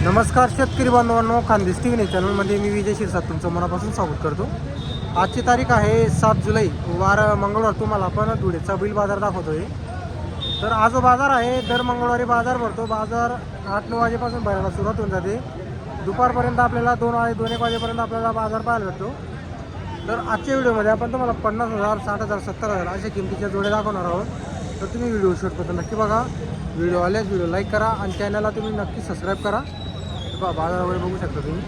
नमस्कार शेतकरी बांधवांनो, खानदेश टी व्ही चॅनलमध्ये मी विजय शिरसाट तुमचं मनापासून स्वागत करतो. आजची तारीख आहे 7 जुलै, वार मंगळवार. तुम्हाला आपण धुळेचा बैल बाजार दाखवतोय. तर आज जो बाजार आहे, दर मंगळवारी बाजार भरतो. बाजार 8-9 वाजेपासून भरायला सुरुवात होऊन जाते. दुपारपर्यंत आपल्याला 2-1 वाजेपर्यंत आपल्याला बाजार पाहायला भेटतो. तर आजच्या व्हिडिओमध्ये आपण तुम्हाला 50,000, 60,000, 70,000 अशा किमतीच्या जोड्या दाखवणार आहोत. तर तुम्ही व्हिडिओ शेवटपर्यंत नक्की बघा. व्हिडिओ आल्यास व्हिडिओ लाईक करा आणि चॅनलला तुम्ही नक्की सबस्क्राईब करा. बाजार वगैरे बघू शकता तुम्ही.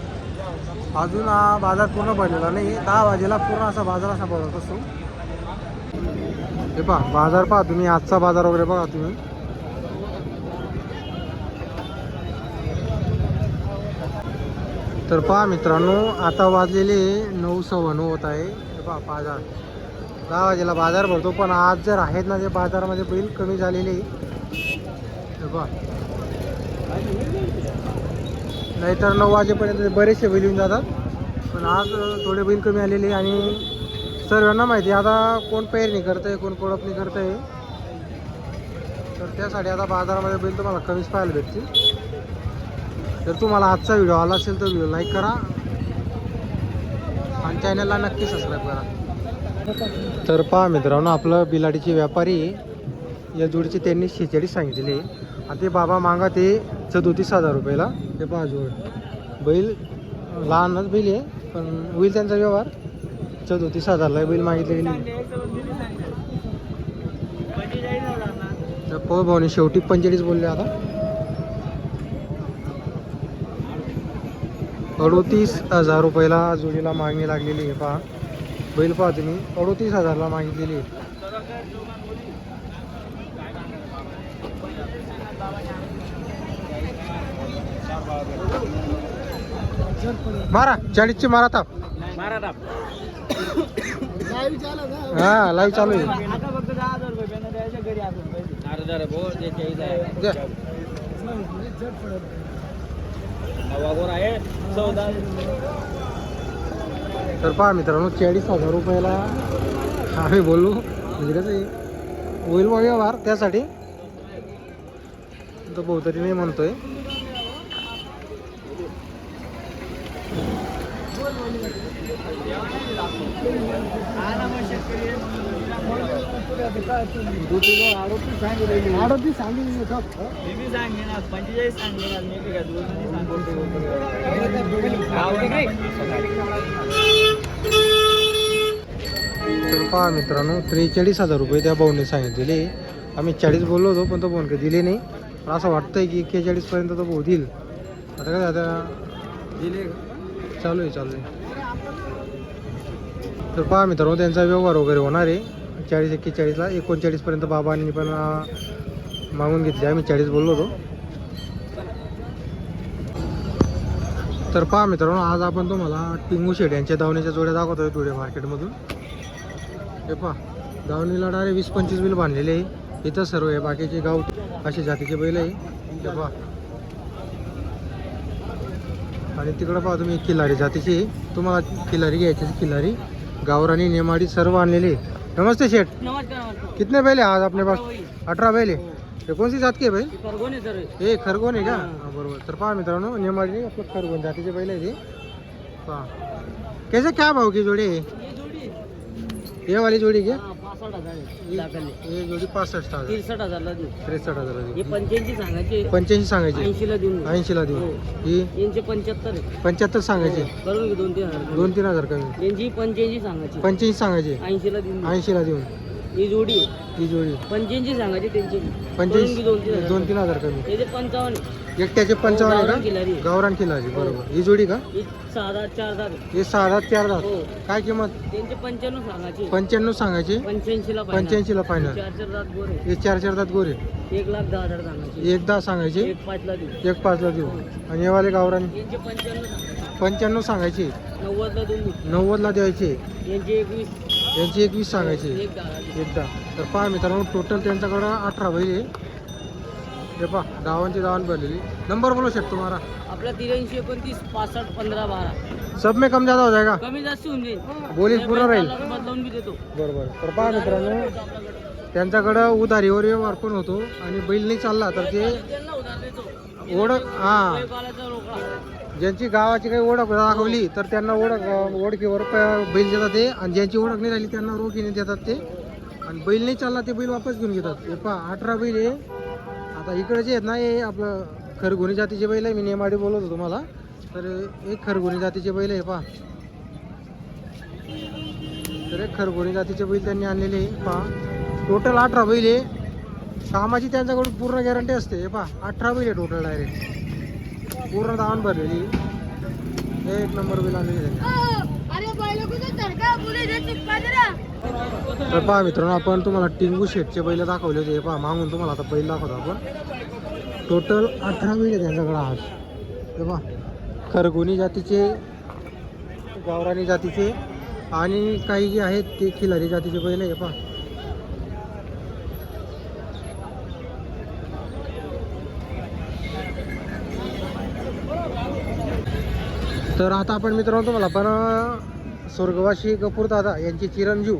अजून हा बाजार पूर्ण भरलेला नाही. 10 वाजेला पूर्ण असा बाजार असा भरत असतो. हे पहा बाजार पहा तुम्ही, आजचा बाजार वगैरे बघा तुम्ही. तर पहा मित्रांनो, आता वाजलेले 9:15 होत आहे. हे पहा बाजार 10 वाजेला बाजार भरतो, पण आज जर आहेत ना ते बाजारामध्ये बैल कमी झालेले. हे पहा, नाहीतर 9 वाजेपर्यंत बरेचसे बैल येऊन जातात, पण आज थोडे बैल कमी आलेले. आणि सर्वांना माहिती आहे आता कोण पेरणी करतं आहे, कोण कोळपणी करतं आहे. तर त्यासाठी आता बाजारामध्ये बैल तुम्हाला कमीच पाहायला भेटतील. जर तुम्हाला आजचा व्हिडिओ आला असेल तर व्हिडिओ लाईक करा आणि चॅनलला नक्की सबस्क्राईब करा. तर पहा मित्रांनो, आपलं बिलाडीचे व्यापारी या जोडीचे त्यांनी 46 सांगितलेले आणि ते बाबा मागा ते 37,000 रुपयाला. ते पहा जोड बैल लहानच बैल आहे, पण होईल त्यांचा व्यवहार. 37,000ला बैल मागितले गेले. तर पो भाऊने शेवटी 45 बोलले. आता 38,000 रुपयाला जोडीला मागणी लागलेली आहे. पहा बैल पहा तुम्ही, 38,000ला मागितलेली आहे. मारा 40ची मारा ताप. हा लाईव्ह चालू आहे. तर पहा मित्रांनो, 40,000 रुपयाला आम्ही बोललो म्हणजे कसं आहे, होईल मग व्यवहार. त्यासाठी तो भाऊ तरी नाही म्हणतोय. तर पहा मित्रांनो, 43,000 रुपये त्या भाऊने सांगितलेले. आम्ही 40 बोललो होतो, पण तो भाऊन काही दिले नाही. पण असं वाटतंय की 41 पर्यंत तो भाऊ देईल. आता काय आता दिले, चालू आहे. तर पहा मित्रांनो, त्यांचा व्यवहार वगैरे होणार आहे. 40-41ला 39 पर्यंत बाबांनी पण मागून घेतले. आम्ही 40 बोललो होतो. तर पहा मित्रांनो, आज आपण तुम्हाला टिंगू शेड यांच्या दावणीच्या जोड्या दाखवतोय धुळे मार्केटमधून. हे पहा, दावणीला डायरेक्ट 20-25 बैल बांधलेले आहे. इथं सर्व आहे बाकीचे गाव असे जातीचे बैल आहे. हे पहा, आणि तिकडं पहा तुम्ही खिलारी जातीची. तुम्हाला खिलारी घ्यायची, खिलारी गावरानी नेमाडी सर्व आणलेली. नमस्ते शेठ. कितने बैल है आज अपने पास? 18 बैल है. ये कौन सी जात के बैल? हे खरगोन आहे का? बरोबर. तर पहा मित्रांनो, नेमाडी आपलं खरगोन जातीचे बैल आहे ते. पहा कैसे क्या भाव की जोड़ी है? ये वाली जोड़ी क्या? ये जोड़ी 65,000. 63,000 हे 85 सांगायचे. 85 सांगायचे. 80ला देऊन 80ला देऊ. ही यांचे 75 75 सांगायचे. करून 2-3 2-3 हजार कमी. यांची 85 सांगायची. 85 सांगायचे. 80ला देऊन 80ला देऊन. ही जोडी ही जोडी 85 सांगायची त्यांची. 25 2-3 हजार कमी. याचे 55 एकट्याचे 55 आहे गावरान खिलारी. का? गावरान खिलारी. बरोबर. ही जोडी का? ही 6,000-4,000 हे 6,000-4,000. हो. काय किंमत? त्यांचे 95 सांगायचे. 95 सांगायचे. 85ला 85ला फायनल. 4-4 दात गोरे. हे 4 दात गोरे. 1,10,000 सांगायचे. 1,10 सांगायचे. 1,5ला देऊ. 1,5ला देऊ. आणि हे वाले गावरान यांचे 95 95 सांगायचे. 90ला देऊन 90ला द्यायचे. यांचे 21 यांची 21 सांगायचे. 1,10,000 एकदा. तर पहा मित्रांनो, टोटल त्यांच्याकडं 18 बैल आहे. हे पहा, दावांची दावण भरलेली. नंबर बोलो शेट तुम्हारा? आपला 83 29 65 15 12. सब में कम ज़्यादा हो जाएगा. कमी जास्त होऊन जाईल. बोली पूर्ण राहील. बदलावून बी देतो. बरोबर. तर पहा मित्रांनो, त्यांच्याकडं उधारीवर व्यवहार पण होतो आणि बैल नाही चालला तर ते त्यांना उधार देतो. ओळख हां बैलगाड्याचा रोकडा. ज्यांची गावाची काही ओळख दाखवली तर त्यांना ओळखीवर बैल देतात ते, आणि ज्यांची ओळख नाही राहिली त्यांना रोखीने देतात ते, आणि बैल नाही चालला ते बैल वापस घेऊन घेतात. हे पहा 18 बैल आहे. आता इकडे जे आहेत ना हे आपलं खरगोणी जातीचे बैल आहे. मी नेमाडी बोलत होतो तुम्हाला, तर एक खरगोणी जातीचे बैल आहे पहा. तर एक खरगोणी जातीचे बैल त्यांनी आणलेले आहे पहा. टोटल 18 बैल आहे. कामाची त्यांच्याकडून पूर्ण गॅरंटी असते. हे पहा 18 बैल आहे टोटल, डायरेक्ट पूर्ण दावण भरलेली. एक नंबर बैल आणलेली त्यांनी. तर पहा मित्रांनो, आपण तुम्हाला टिंगू शेटचे बैल दाखवले होते. पहा मागून तुम्हाला आता बैल दाखवतो आपण. टोटल 18 बैल आहे त्यांच्याकडे आज. हे पहा खरगोणी जातीचे, गावरानी जातीचे, आणि काही जे आहेत ते खिलारी जातीचे बैल आहे. पहा तर आता आपण मित्रांनो तुम्हाला पण स्वर्गवासी गफूर दादा यांचे चिरंजीव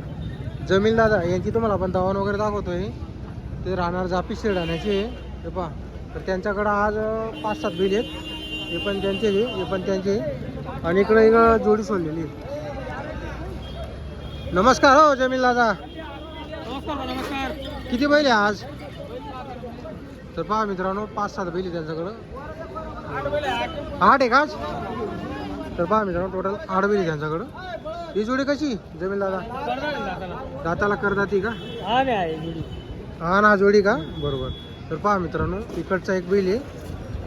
जमील दादा यांची तुम्हाला आपण दावण वगैरे दाखवतोय. ते राहणार जापी शिरडाण्याचे. हे पहा तर त्यांच्याकडं आज 5-7 बैल आहेत. हे पण त्यांचे, हे पण त्यांचे, आणि इकडे एक जोडी सोडलेली आहे. नमस्कार हो जमील दादा. नमस्कार. किती बैल आहे आज? तर पहा मित्रांनो 5-7 बैल आहे त्यांच्याकडं. 8 आहे का आज? तर पहा मित्रांनो टोटल 8 बैल आहे त्यांच्याकडं. ही जोडी कशी जमील दादा? दाताला करदाती का? हा ना जोडी का? बरोबर. तर पहा मित्रांनो इकडचा एक बैल आहे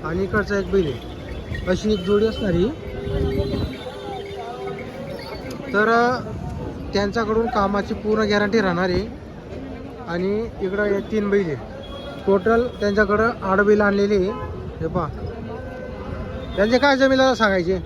आणि इकडचा एक बैल आहे, अशी एक जोडी असणार ही. तर त्यांच्याकडून कामाची पूर्ण गॅरंटी राहणार आहे. आणि इकडं हे 3 बैल आहे. टोटल त्यांच्याकडं 8 बैल आणलेले आहे. हे पहा त्यांचे काय जमिनीला सांगायचे?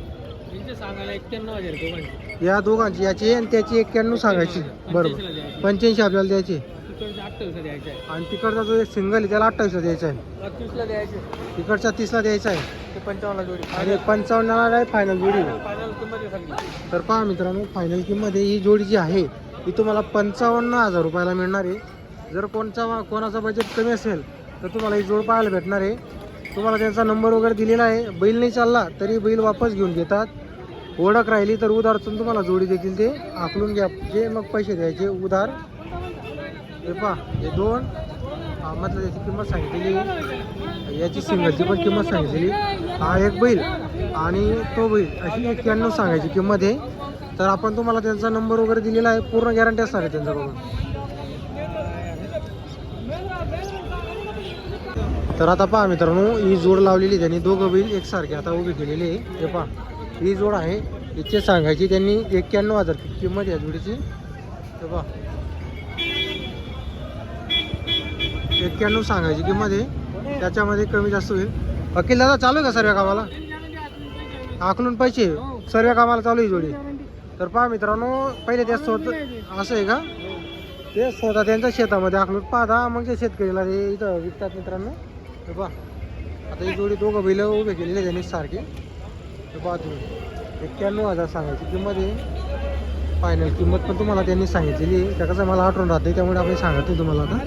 सांगायला 91,000 दोघांची. या दोघांची, याची आणि त्याची 91 सांगायची. बरोबर 85 आपल्याला द्यायचे. तिकडचे 28 द्यायचे आहे. आणि तिकडचा जो एक सिंगल आहे त्याला 28 द्यायचा आहे. 25 द्यायचे. तिकडचा 30 द्यायचा आहे. ते 55 जोडी. आणि 55 ला फायनल जोडी. फायनल किंमत सांगितली. तर पहा मित्रांनो फायनल किंमत ही जोडी जी आहे ती तुम्हाला 55,000 रुपयाला मिळणार आहे. जर कोणाचा बजेट कमी असेल तर तुम्हाला ही जोड पाहायला भेटणार आहे. तुम्हाला त्यांचा नंबर वगैरे दिलेला आहे. बैल नाही चालला तरी बैल वापस घेऊन घेतात. ओळख राहिली तर उधारतून तुम्हाला जोडी देतील, ते आकलून घ्या जे मग पैसे द्यायचे उधार. हे पहा हे 2 म्हटलं त्याची किंमत सांगितलेली, याची सिंगलची पण किंमत सांगितलेली. हा एक बैल आणि तो बैल अशी 91 सांगायची किंमत आहे. तर आपण तुम्हाला त्यांचा नंबर वगैरे दिलेला आहे. पूर्ण गॅरंटी असणार आहे त्यांच्याकडून. तर आता पहा मित्रांनो ही जोड लावलेली त्यांनी, दोघं बैल एकसारखे आता उभी केलेली आहे. हे पहा ही जोड आहे, हिचे सांगायची त्यांनी 91,000 किंमत या जोडीची. हे पहा 91 सांगायची किंमत आहे. त्याच्यामध्ये कमी जास्त होईल. वकील दादा चालू आहे का सर्व कामाला? आकलून पैसे सर्व कामाला चालू आहे जोडी. तर पहा मित्रांनो पहिले ते स्वतः असं आहे का, ते स्वतः त्यांच्या शेतामध्ये आकलून पाहता मग ते शेतकरीला ते इथं विकतात मित्रांनो. हे पहा आता ही जोडी दोघं बैल उभे केलेले त्यांनी सारखे. हे पहा तुम्ही 91,000 सांगायची किंमत आहे. फायनल किंमत पण तुम्हाला त्यांनी सांगितलेली आहे. त्या कसं मला आठवण राहते त्यामुळे आपण सांगत नाही तुम्हाला आता.